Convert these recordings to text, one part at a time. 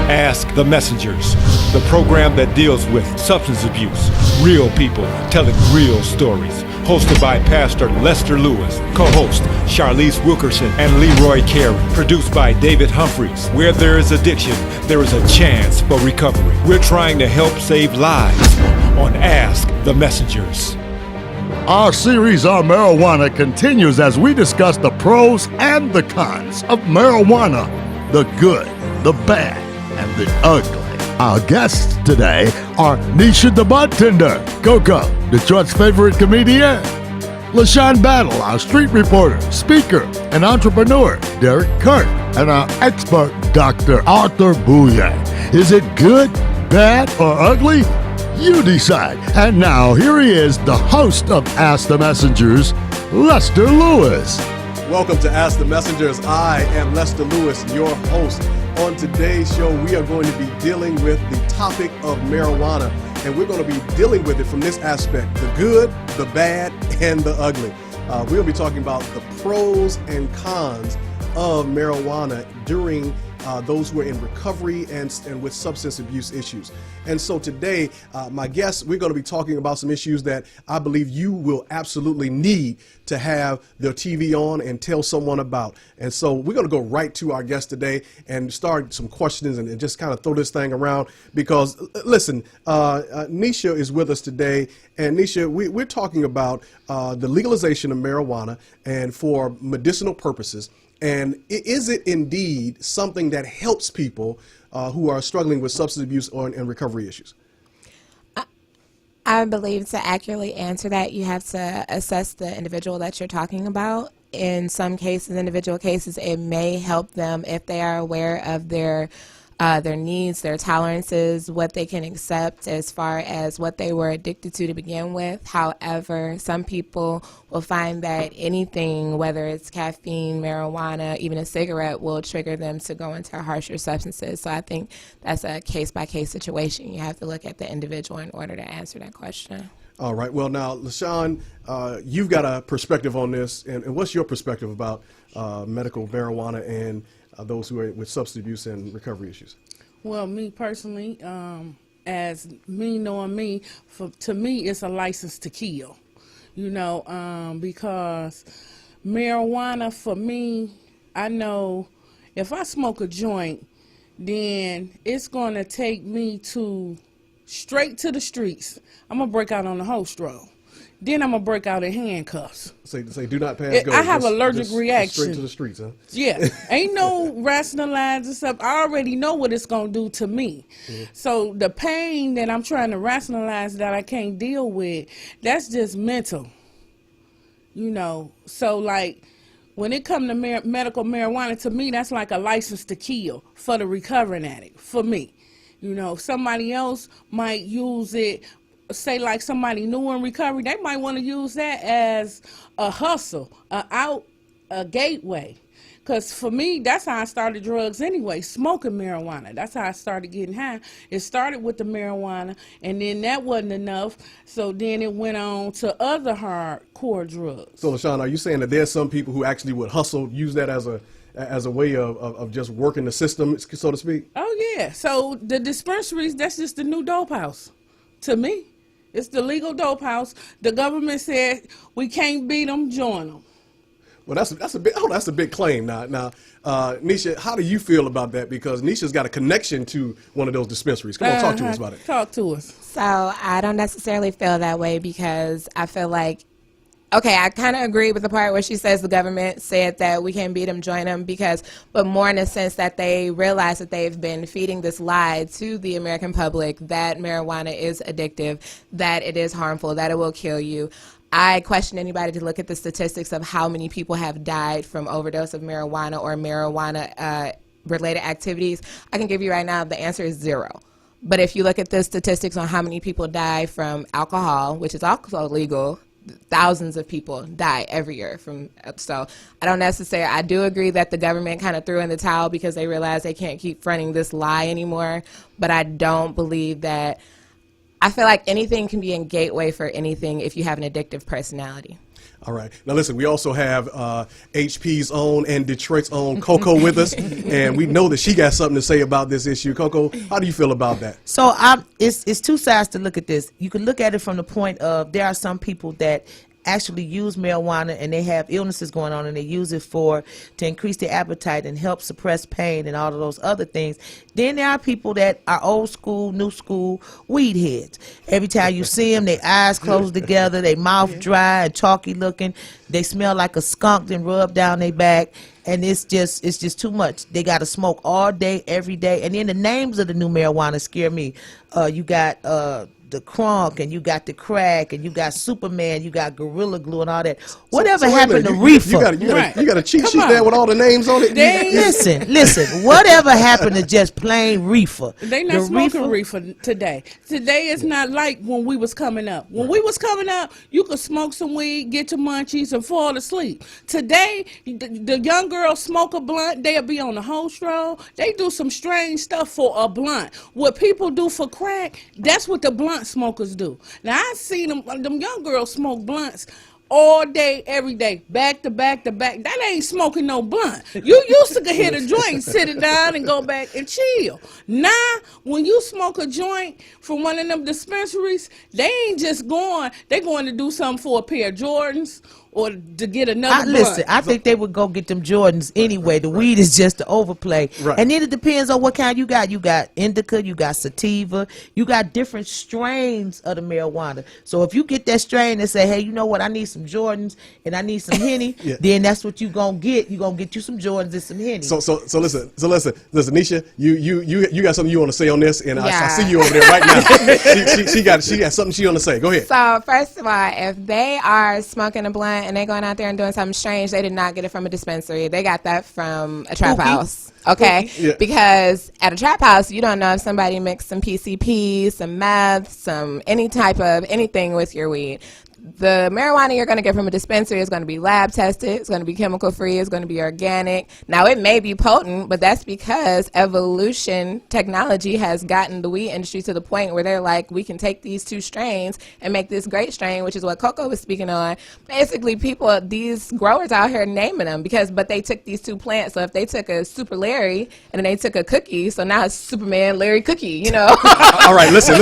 Ask the Messengers, the program that deals with substance abuse, real people telling real stories. Hosted by Pastor Lester Lewis, co-host Charlize Wilkerson and Leroy Carey. Produced by David Humphreys. Where there is addiction, there is a chance for recovery. We're trying to help save lives on Ask the Messengers. Our series on marijuana continues as we discuss the pros and the cons of marijuana, the good, the bad, and the ugly. Our guests today are Nisha the bartender, Coco, Detroit's favorite comedienne, LaShon Battle, our street reporter, speaker, and entrepreneur, Derrick, Kirk, and our expert, Dr. Arthur Bouier. Is it good, bad, or ugly? You decide. And now, here he is, the host of Ask the Messengers, Lester Lewis. Welcome to Ask the Messengers. I am Lester Lewis, your host. On today's show, we are going to be dealing with the topic of marijuana, and we're going to be dealing with it from this aspect, the good, the bad, and the ugly. We'll be talking about the pros and cons of marijuana during those who are in recovery and with substance abuse issues. And so today, my guests, we're going to be talking about some issues that I believe you will absolutely need to have their TV on and tell someone about. And so we're going to go right to our guest today and start some questions and just kind of throw this thing around because, listen, Nisha is with us today. And Nisha, we're talking about the legalization of marijuana and for medicinal purposes. And is it indeed something that helps people who are struggling with substance abuse and recovery issues? I believe to accurately answer that, you have to assess the individual that you're talking about. In some cases, individual cases, it may help them if they are aware of their needs, their tolerances, what they can accept as far as what they were addicted to begin with. However, some people will find that anything, whether it's caffeine, marijuana, even a cigarette, will trigger them to go into harsher substances. So I think that's a case-by-case situation. You have to look at the individual in order to answer that question. All right. Well, now, LaShon, you've got a perspective on this. And what's your perspective about medical marijuana and those who are with substance abuse and recovery issues? Well, me personally, as me knowing me, to me, it's a license to kill, because marijuana for me, I know if I smoke a joint, then it's going to take me straight to the streets. I'm going to break out on the host road. Then I'm going to break out in handcuffs. Say do not pass go. I have allergic reaction. Straight to the streets, huh? Yeah. Ain't no rationalizing stuff. I already know what it's going to do to me. Mm-hmm. So the pain that I'm trying to rationalize that I can't deal with, that's just mental. So like when it comes to medical marijuana, to me, that's like a license to kill for the recovering addict, for me. Somebody else might use it. Say like somebody new in recovery, they might want to use that as a hustle, a gateway. Because for me, that's how I started drugs anyway, smoking marijuana. That's how I started getting high. It started with the marijuana, and then that wasn't enough, so then it went on to other hardcore drugs. So, LaShon, are you saying that there's some people who actually would use that as a way of just working the system, so to speak? Oh, yeah. So the dispensaries, that's just the new dope house to me. It's the legal dope house. The government said we can't beat them, join them. Well, that's a big claim. Now, Nisha, how do you feel about that? Because Nisha's got a connection to one of those dispensaries. Come on, talk to us about it. Talk to us. So I don't necessarily feel that way because I feel like, okay, I kind of agree with the part where she says the government said that we can't beat them, join them, but more in the sense that they realize that they've been feeding this lie to the American public that marijuana is addictive, that it is harmful, that it will kill you. I question anybody to look at the statistics of how many people have died from overdose of marijuana or marijuana-related activities. I can give you right now the answer is 0. But if you look at the statistics on how many people die from alcohol, which is also legal, thousands of people die every year so I do agree that the government kind of threw in the towel because they realized they can't keep fronting this lie anymore, but I don't believe that. I feel like anything can be a gateway for anything if you have an addictive personality. All right. Now, listen, we also have HP's own and Detroit's own Coco with us, and we know that she got something to say about this issue. Coco, how do you feel about that? So it's two sides to look at this. You can look at it from the point of there are some people that actually use marijuana and they have illnesses going on and they use it to increase their appetite and help suppress pain and all of those other things. Then there are people that are old school, new school weed heads. Every time you see them, their eyes closed together, their mouth dry and chalky looking. They smell like a skunk and rub down their back. And it's just too much. They got to smoke all day, every day. And then the names of the new marijuana scare me. You got the crunk, and you got the crack, and you got Superman, you got Gorilla Glue, and all that. Whatever happened to reefer? You got a cheat sheet there with all the names on it. Listen. Whatever happened to just plain reefer? They not smoking reefer today. Today is not like when we was coming up. When we was coming up, you could smoke some weed, get your munchies, and fall asleep. Today, the young girls smoke a blunt, they'll be on the host roll. They do some strange stuff for a blunt. What people do for crack, that's what the blunt smokers do. Now I seen them young girls smoke blunts all day, every day, back to back to back. That ain't smoking no blunt. You used to hit a joint, sit it down, and go back and chill. Now, when you smoke a joint from one of them dispensaries, they ain't just going. They going to do something for a pair of Jordans or to get another blunt. Listen, I think they would go get them Jordans anyway. The weed is just the overplay. Right. And then it depends on what kind you got. You got indica, you got sativa, you got different strains of the marijuana. So if you get that strain and say, hey, you know what, I need some Jordans and I need some Henny, then that's what you going to get. You're going to get you some Jordans and some Henny. So listen, Nisha, you got something you want to say on this, and I see you over there right now. she got something she want to say. Go ahead. So first of all, if they are smoking a blunt and they going out there and doing something strange, they did not get it from a dispensary. They got that from a trap house. Okay? Yeah. Because at a trap house, you don't know if somebody mixed some PCP, some meth, any type of anything with your weed. The marijuana you're going to get from a dispensary is going to be lab tested. It's going to be chemical free. It's going to be organic. Now, it may be potent, but that's because evolution technology has gotten the weed industry to the point where they're like, we can take these two strains and make this great strain, which is what Coco was speaking on. Basically, these growers out here naming them but they took these two plants. So if they took a Super Larry and then they took a cookie, so now it's Superman Larry Cookie, you know? All right, listen.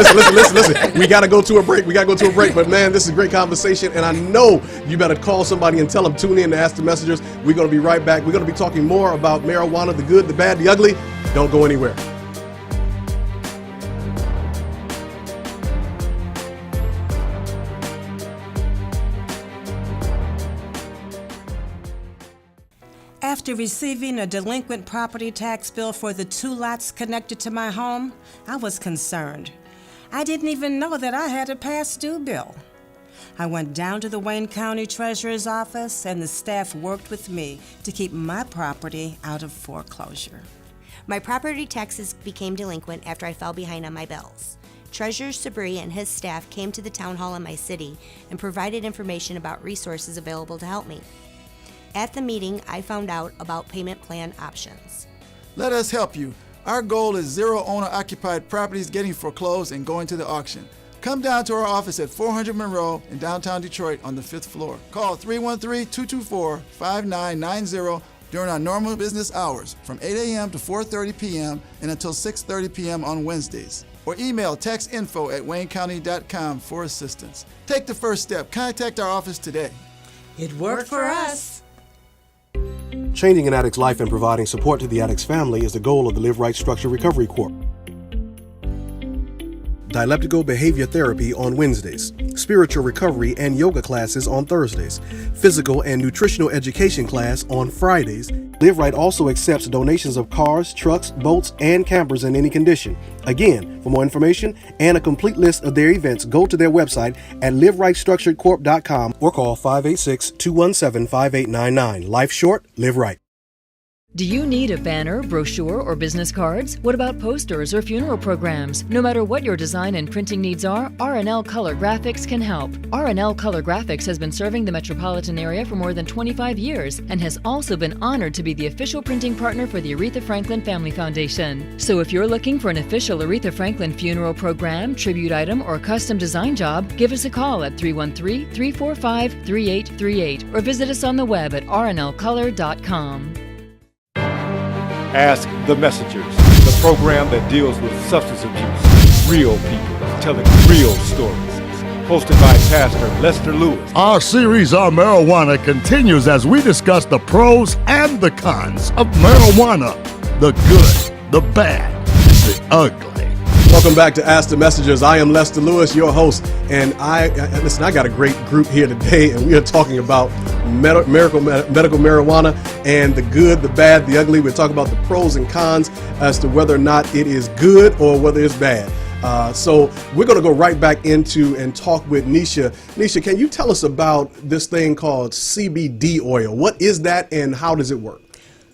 We got to go to a break. But, man, this is a great conversation, and I know you better call somebody and tell them tune in to Ask the Messengers. We're going to be right back. We're going to be talking more about marijuana, the good, the bad, the ugly. Don't go anywhere. After receiving a delinquent property tax bill for the 2 lots connected to my home, I was concerned. I didn't even know that I had a past due bill. I went down to the Wayne County Treasurer's office, and the staff worked with me to keep my property out of foreclosure. My property taxes became delinquent after I fell behind on my bills. Treasurer Cbd and his staff came to the town hall in my city and provided information about resources available to help me. At the meeting, I found out about payment plan options. Let us help you. Our goal is 0 owner-occupied properties getting foreclosed and going to the auction. Come down to our office at 400 Monroe in downtown Detroit on the 5th floor. Call 313-224-5990 during our normal business hours from 8 a.m. to 4:30 p.m. and until 6:30 p.m. on Wednesdays. Or email textinfo@waynecounty.com for assistance. Take the first step. Contact our office today. It worked for us. Changing an addict's life and providing support to the addict's family is the goal of the Live Right Structured Recovery Corp. Dialectical behavior therapy on Wednesdays, spiritual recovery and yoga classes on Thursdays, physical and nutritional education class on Fridays. Live Right also accepts donations of cars, trucks, boats, and campers in any condition. Again, for more information and a complete list of their events, go to their website at liverightstructuredcorp.com or call 586-217-5899. Life short, live right. Do you need a banner, brochure, or business cards? What about posters or funeral programs? No matter what your design and printing needs are, R&L Color Graphics can help. R&L Color Graphics has been serving the metropolitan area for more than 25 years and has also been honored to be the official printing partner for the Aretha Franklin Family Foundation. So if you're looking for an official Aretha Franklin funeral program, tribute item, or custom design job, give us a call at 313-345-3838 or visit us on the web at rnlcolor.com. Ask the Messengers, the program that deals with substance abuse, real people telling real stories. Hosted by Pastor Lester Lewis. Our series on marijuana continues as we discuss the pros and the cons of marijuana, the good, the bad, and the ugly. Welcome back to Ask the Messengers. I am Lester Lewis, your host, and I got a great group here today, and we are talking about medical marijuana and the good, the bad, the ugly. We're talking about the pros and cons as to whether or not it is good or whether it's bad. So we're going to go right back into and talk with Nisha. Nisha, can you tell us about this thing called CBD oil? What is that and how does it work?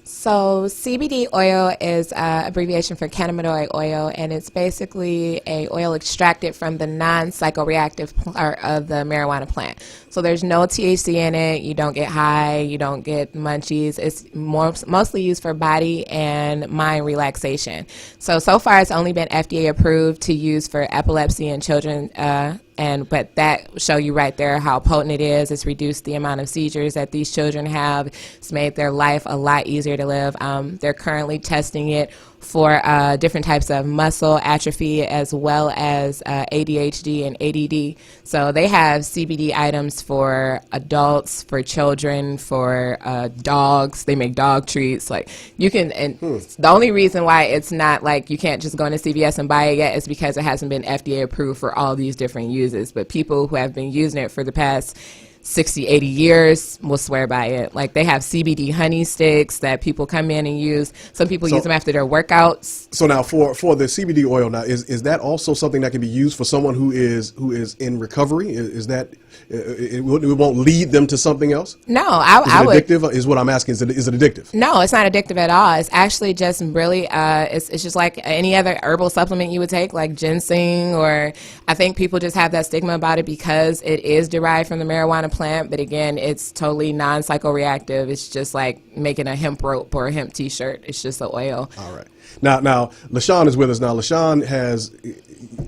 So CBD oil is abbreviation for cannabinoid oil, and it's basically a oil extracted from the non-psychoreactive part of the marijuana plant. So there's no THC in it. You don't get high. You don't get munchies. It's mostly used for body and mind relaxation. So far it's only been FDA approved to use for epilepsy in children. But that show you right there how potent it is. It's reduced the amount of seizures that these children have. It's made their life a lot easier to live. They're currently testing it for different types of muscle atrophy as well as ADHD and ADD. So they have CBD items for adults, for children, for dogs. They make dog treats. Like you can, and the only reason why it's not like you can't just go into CVS and buy it yet is because it hasn't been FDA approved for all these different uses. But people who have been using it for the past 60, 80 years will swear by it. Like they have CBD honey sticks that people come in and use. Some people use them after their workouts. So now for the CBD oil, now is that also something that can be used for someone who is in recovery? Is that it won't lead them to something else? No, I would. Addictive is what I'm asking. Is it addictive? No, it's not addictive at all. It's actually just really it's just like any other herbal supplement you would take, like ginseng, or I think people just have that stigma about it because it is derived from the marijuana plant. But again, it's totally non-psychoreactive. It's just like making a hemp rope or a hemp t-shirt. It's just the oil. All right. Now LaShon is with us. Now LaShon has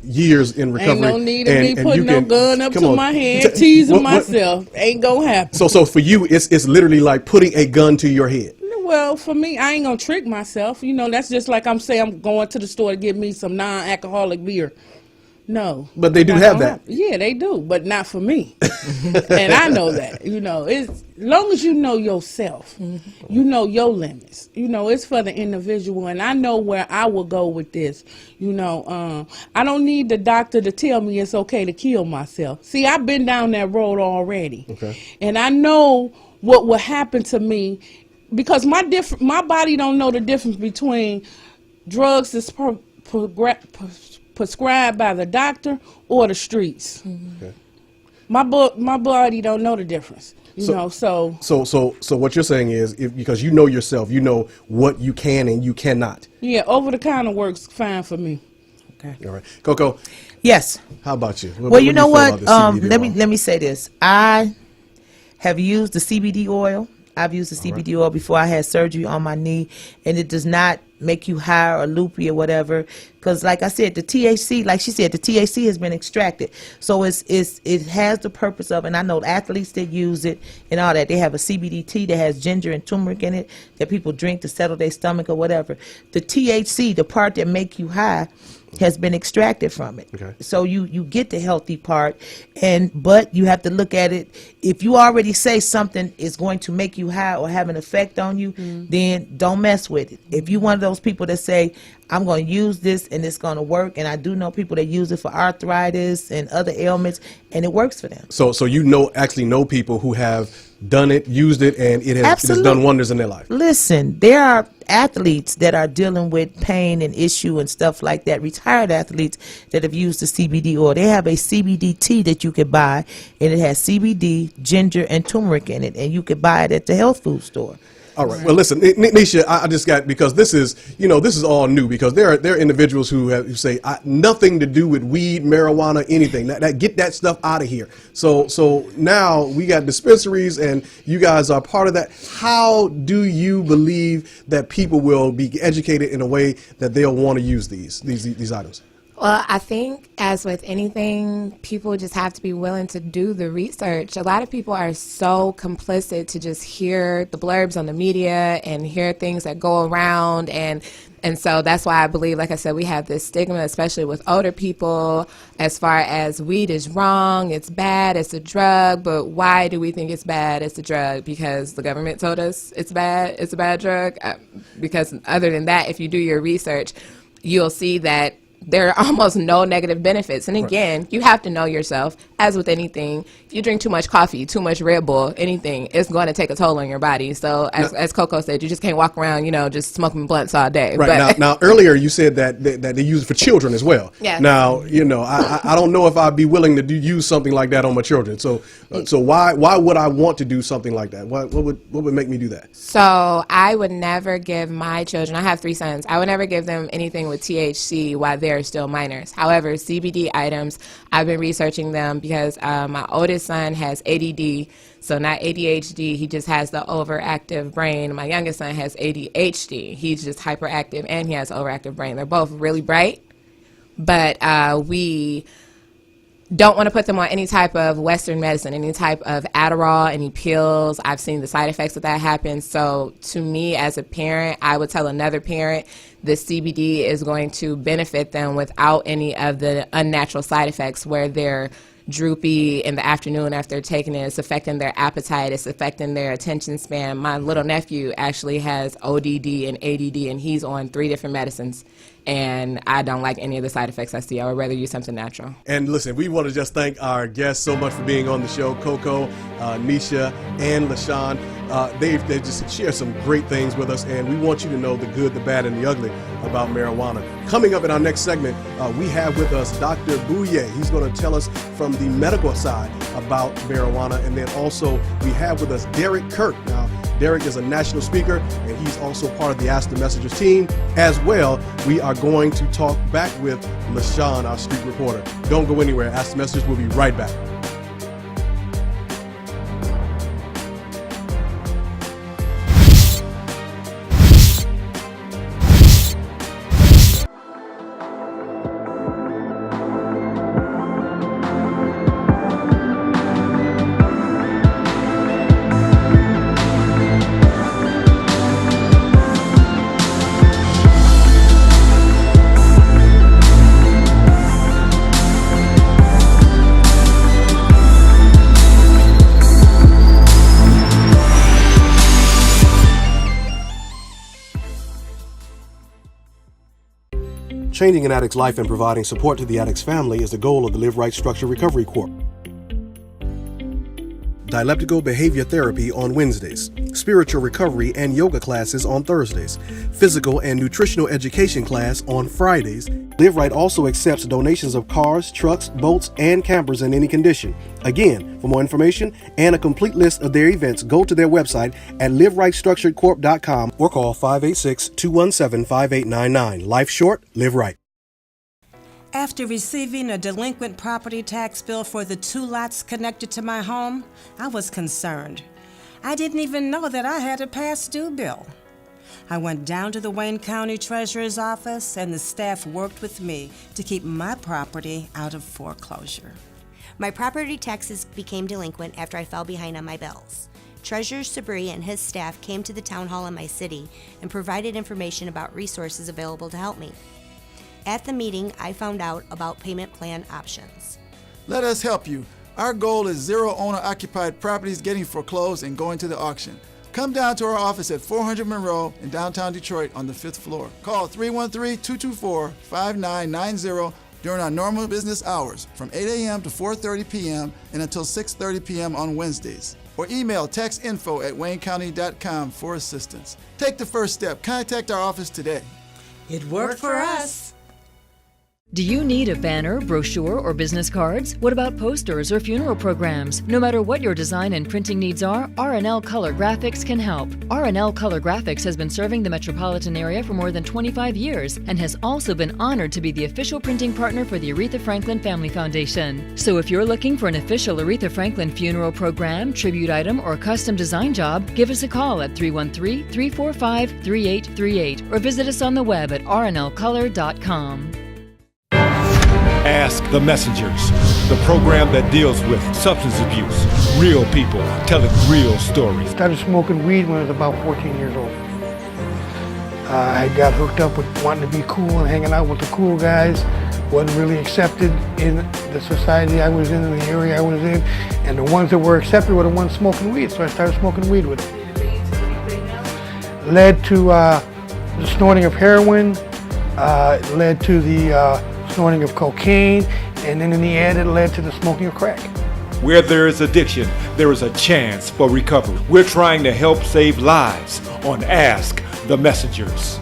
years in recovery. Ain't no need of me putting no gun up to my head, teasing myself. Ain't gonna happen. So for you, it's literally like putting a gun to your head. Well, for me, I ain't gonna trick myself. You know, that's just like I'm going to the store to get me some non-alcoholic beer. No. But they do have that. Yeah, they do, but not for me. And I know that. You know, it's long as you know yourself, you know your limits. You know, it's for the individual, and I know where I will go with this. You know, I don't need the doctor to tell me it's okay to kill myself. See, I've been down that road already. Okay. And I know what will happen to me because my body don't know the difference between drugs that's prescribed by the doctor or the streets. Okay. My body don't know the difference. So what you're saying is because you know yourself, you know what you can and you cannot. Yeah, over the counter works fine for me. Okay. All right. Coco. Yes. How about you? Well, you know what? Let me say this. I have used the CBD oil. I've used the CBD oil before I had surgery on my knee, and it does not make you high or loopy or whatever. Because, like I said, the THC, like she said, the THC has been extracted, so it has the purpose of. And I know athletes that use it and all that. They have a CBD tea that has ginger and turmeric in it that people drink to settle their stomach or whatever. The THC, the part that make you high, has been extracted from it. Okay. So you get the healthy part, but you have to look at it. If you already say something is going to make you high or have an effect on you, then don't mess with it. If you're one of those people that say, I'm going to use this and it's going to work, and I do know people that use it for arthritis and other ailments, and it works for them. So you actually know people who have done it, used it, and it has done wonders in their life. Listen, there are athletes that are dealing with pain and issue and stuff like that, retired athletes that have used the CBD oil. They have a CBD tea that you could buy, and it has CBD, ginger, and turmeric in it, and you could buy it at the health food store. All right. Well, listen, Nisha, I just got, because this is all new, because there are individuals who say nothing to do with weed, marijuana, anything. That get that stuff out of here. So now we got dispensaries, and you guys are part of that. How do you believe that people will be educated in a way that they'll want to use these items? Well, I think, as with anything, people just have to be willing to do the research. A lot of people are so complicit to just hear the blurbs on the media and hear things that go around, and so that's why I believe, like I said, we have this stigma, especially with older people, as far as weed is wrong, it's bad, it's a drug. But why do we think it's bad, it's a drug? Because the government told us it's bad, it's a bad drug? Because other than that, if you do your research, you'll see that there are almost no negative benefits. And again, you have to know yourself. As with anything, if you drink too much coffee, too much Red Bull, anything, it's going to take a toll on your body. So as Coco said, you just can't walk around, just smoking blunts all day. Right. But now earlier you said that they use it for children as well. Yes. Now, I don't know if I'd be willing to use something like that on my children. So why would I want to do something like that? What would make me do that? So I would never give my children, I have 3 sons, I would never give them anything with THC while they're still minors. However, CBD items, I've been researching them because my oldest son has ADD, so not ADHD, he just has the overactive brain. My youngest son has ADHD, he's just hyperactive and he has overactive brain. They're both really bright, but we don't want to put them on any type of Western medicine, any type of Adderall, any pills. I've seen the side effects of that happen. So to me, as a parent, I would tell another parent the CBD is going to benefit them without any of the unnatural side effects, where they're droopy in the afternoon after taking it. It's affecting their appetite. It's affecting their attention span. My little nephew actually has ODD and ADD, and he's on 3 different medicines. And I don't like any of the side effects I see. I would rather use something natural. And listen, we want to just thank our guests so much for being on the show, Coco, Nisha, and LaShon. They just share some great things with us, and we want you to know the good, the bad, and the ugly about marijuana. Coming up in our next segment, we have with us Dr. Bouier. He's going to tell us from the medical side about marijuana. And then also we have with us Derrick Kirk. Now, Derrick is a national speaker, and he's also part of the Ask the Messengers team as well. We are going to talk back with LaShon, our street reporter. Don't go anywhere. Ask the Messengers will be right back. Changing an addict's life and providing support to the addict's family is the goal of the Live Right Structure Recovery Corp. Dialectical behavior therapy on Wednesdays, spiritual recovery and yoga classes on Thursdays, physical and nutritional education class on Fridays. Live Right also accepts donations of cars, trucks, boats, and campers in any condition. Again, for more information and a complete list of their events, go to their website at liverightstructuredcorp.com or call 586-217-5899. Life short, live right. After receiving a delinquent property tax bill for the 2 lots connected to my home, I was concerned. I didn't even know that I had a past due bill. I went down to the Wayne County Treasurer's office, and the staff worked with me to keep my property out of foreclosure. My property taxes became delinquent after I fell behind on my bills. Treasurer Cbd and his staff came to the town hall in my city and provided information about resources available to help me. At the meeting, I found out about payment plan options. Let us help you. Our goal is 0 owner-occupied properties getting foreclosed and going to the auction. Come down to our office at 400 Monroe in downtown Detroit on the 5th floor. Call 313-224-5990 during our normal business hours from 8 a.m. to 4:30 p.m. and until 6:30 p.m. on Wednesdays. Or email textinfo@waynecounty.com for assistance. Take the first step. Contact our office today. It worked for us. Do you need a banner, brochure, or business cards? What about posters or funeral programs? No matter what your design and printing needs are, R&L Color Graphics can help. R&L Color Graphics has been serving the metropolitan area for more than 25 years and has also been honored to be the official printing partner for the Aretha Franklin Family Foundation. So if you're looking for an official Aretha Franklin funeral program, tribute item, or custom design job, give us a call at 313-345-3838 or visit us on the web at rnlcolor.com. Ask the Messengers, the program that deals with substance abuse, real people telling real stories. Started smoking weed when I was about 14 years old. I got hooked up with wanting to be cool and hanging out with the cool guys. Wasn't really accepted in the society I was in the area I was in. And the ones that were accepted were the ones smoking weed, so I started smoking weed with them. Led to the snorting of heroin, led to the snorting of cocaine, and then in the end it led to the smoking of crack. Where there is addiction, there is a chance for recovery. We're trying to help save lives on Ask the Messengers.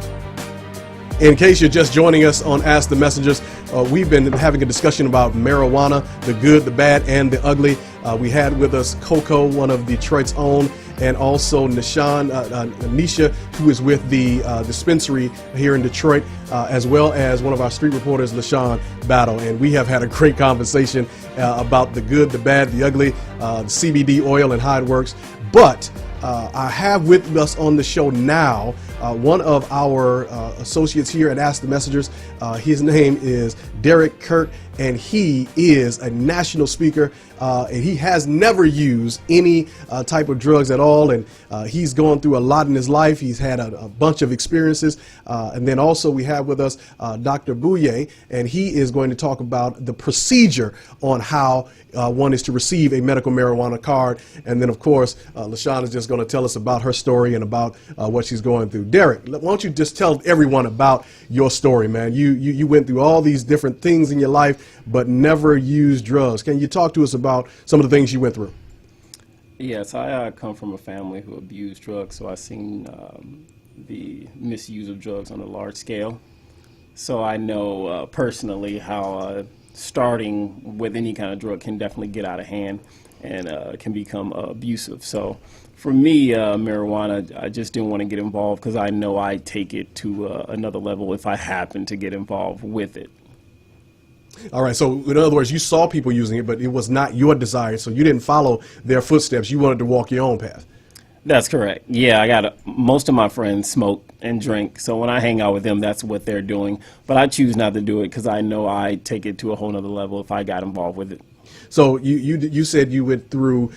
In case you're just joining us on Ask the Messengers, we've been having a discussion about marijuana, the good, the bad, and the ugly. We had with us Coco, one of Detroit's own, and also Nisha, who is with the dispensary here in Detroit, as well as one of our street reporters, LaShon Battle. And we have had a great conversation about the good, the bad, the ugly, the Cbd oil and how it works. But I have with us on the show now one of our associates here at Ask the Messengers. His name is Derrick Kirk, and he is a national speaker, and he has never used any type of drugs at all, and he's gone through a lot in his life. He's had a bunch of experiences, and then also we have with us Dr. Bouier, and he is going to talk about the procedure on how one is to receive a medical marijuana card. And then, of course, LaShon is just going to tell us about her story and about what she's going through. Derrick, why don't you just tell everyone about your story, man? You went through all these different things in your life, but never used drugs. Can you talk to us about some of the things you went through? Yes, I come from a family who abused drugs, so I've seen the misuse of drugs on a large scale. So I know personally how starting with any kind of drug can definitely get out of hand and can become abusive. So for me, marijuana, I just didn't want to get involved because I know I'd take it to another level if I happen to get involved with it. All right, so in other words, you saw people using it, but it was not your desire, so you didn't follow their footsteps. You wanted to walk your own path. That's correct. Yeah, I got most of my friends smoke and drink, so when I hang out with them, that's what they're doing. But I choose not to do it because I know I take it to a whole nother level if I got involved with it. So you said you went through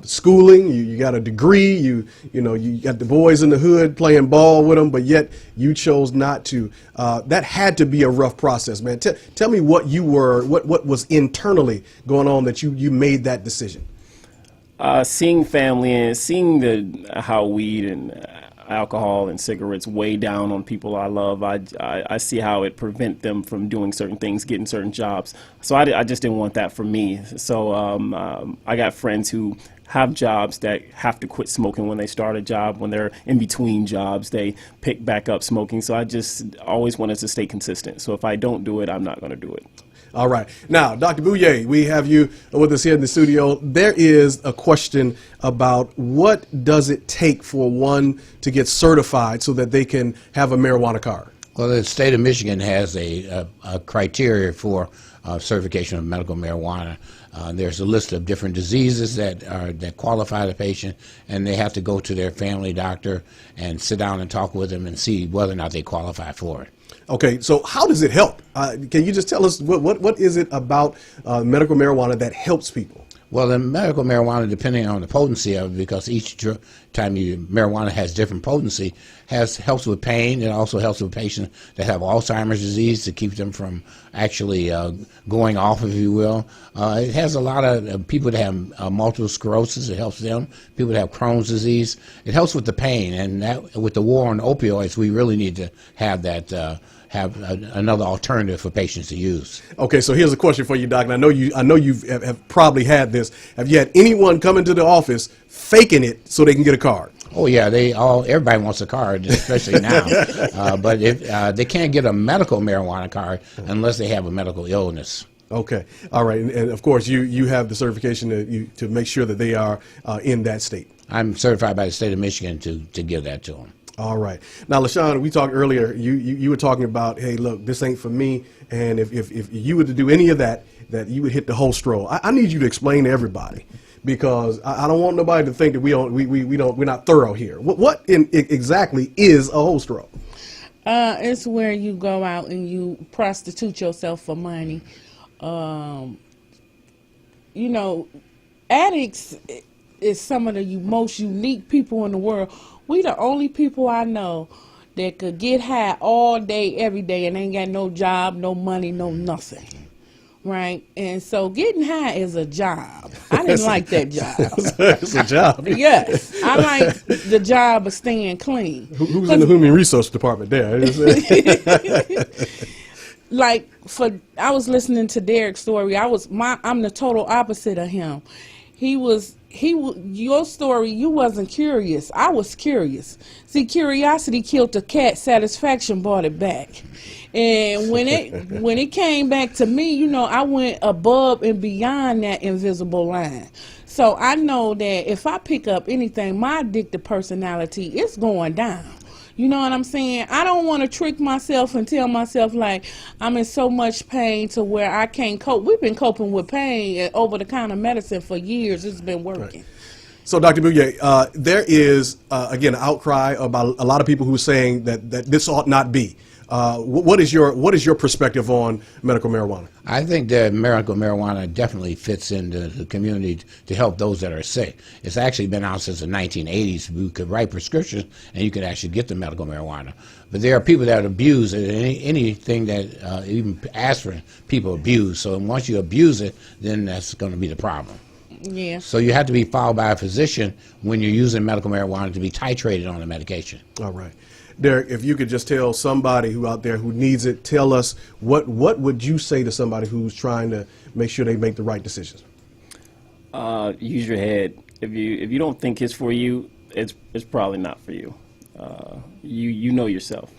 schooling, you got a degree, you got the boys in the hood playing ball with them, but yet you chose not to. That had to be a rough process, man. Tell me what was internally going on that you made that decision. Seeing family and seeing how weed and alcohol and cigarettes weigh down on people I love, I see how it prevent them from doing certain things, getting certain jobs. So I just didn't want that for me. So I got friends who have jobs that have to quit smoking when they start a job. When they're in between jobs, they pick back up smoking. So I just always wanted to stay consistent. So if I don't do it, I'm not going to do it. All right. Now, Dr. Bouier, we have you with us here in the studio. There is a question about what does it take for one to get certified so that they can have a marijuana card? Well, the state of Michigan has a criteria for certification of medical marijuana. There's a list of different diseases that qualify the patient, and they have to go to their family doctor and sit down and talk with them and see whether or not they qualify for it. Okay, so how does it help? Can you just tell us what is it about medical marijuana that helps people? Well, the medical marijuana, depending on the potency of it, because each time marijuana has different potency, helps with pain. It also helps with patients that have Alzheimer's disease to keep them from actually going off, if you will. It has a lot of people that have multiple sclerosis. It helps them. People that have Crohn's disease. It helps with the pain, and that, with the war on opioids, we really need to have that. Have another alternative for patients to use. Okay, so here's a question for you, Doc. And I know you have probably had this. Have you had anyone come into the office faking it so they can get a card? Oh yeah, everybody wants a card, especially now. But if they can't get a medical marijuana card unless they have a medical illness. Okay, all right, and of course you have the certification to make sure that they are in that state. I'm certified by the state of Michigan to give that to them. All right. Now, LaShon, we talked earlier. You were talking about, hey, look, this ain't for me, and if you were to do any of that you would hit the whole stroll. I need you to explain to everybody, because I don't want nobody to think that we're not thorough here. What exactly is a whole stroll? It's where you go out and you prostitute yourself for money. Addicts is some of the most unique people in the world. We the only people I know that could get high all day, every day, and ain't got no job, no money, no nothing. Right? And so getting high is a job. I didn't like that job. It's a job. Yes. I like the job of staying clean. Who's in the human resource department there? I was listening to Derrick's story. I'm the total opposite of him. Your story, you wasn't curious. I was curious. See, curiosity killed the cat, satisfaction brought it back. And when it came back to me, I went above and beyond that invisible line. So I know that if I pick up anything, my addictive personality, it's going down. You know what I'm saying? I don't want to trick myself and tell myself like I'm in so much pain to where I can't cope. We've been coping with pain and over-the-counter medicine for years. It's been working. Right. So, Dr. Bouier, there is, again, an outcry about a lot of people who are saying that this ought not be. What is your perspective on medical marijuana? I think that medical marijuana definitely fits into the community to help those that are sick. It's actually been out since the 1980s. You could write prescriptions and you could actually get the medical marijuana. But there are people that abuse it. Anything that even aspirin, people abuse. So once you abuse it, then that's going to be the problem. Yeah. So you have to be followed by a physician when you're using medical marijuana to be titrated on the medication. All right. Derrick, if you could just tell somebody who out there who needs it, tell us what would you say to somebody who's trying to make sure they make the right decisions? Use your head. If you don't think it's for you, it's probably not for you. You know yourself.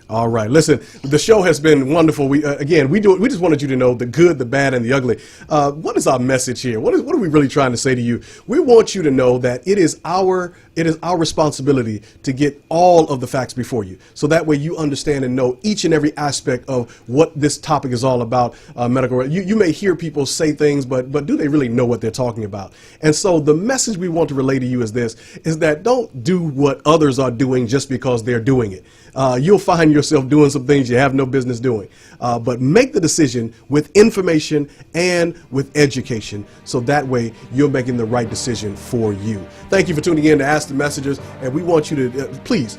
All right. Listen, the show has been wonderful. We just wanted you to know the good, the bad, and the ugly. What is our message here? What are we really trying to say to you? We want you to know that it is our responsibility to get all of the facts before you, so that way you understand and know each and every aspect of what this topic is all about. Medical. You may hear people say things, but do they really know what they're talking about? And so the message we want to relay to you is that don't do what others are doing just because they're doing it. You'll find yourself doing some things you have no business doing. But make the decision with information and with education, so that way you're making the right decision for you. Thank you for tuning in to Ask the Messengers, and we want you to please,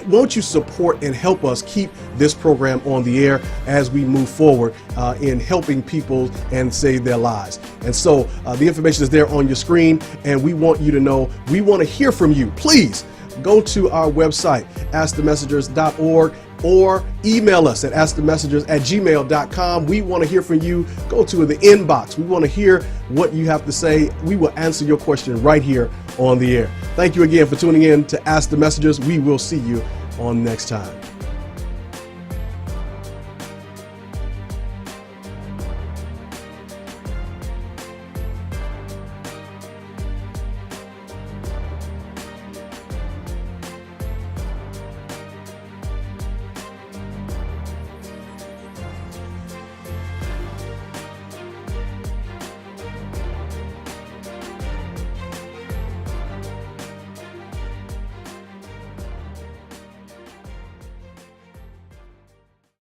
won't you support and help us keep this program on the air as we move forward in helping people and save their lives. And so the information is there on your screen, and we want you to know, we want to hear from you. Please go to our website, askthemessengers.org, or email us at askthemessengers@gmail.com. We want to hear from you. Go to the inbox. We want to hear what you have to say. We will answer your question right here on the air. Thank you again for tuning in to Ask the Messengers. We will see you on next time.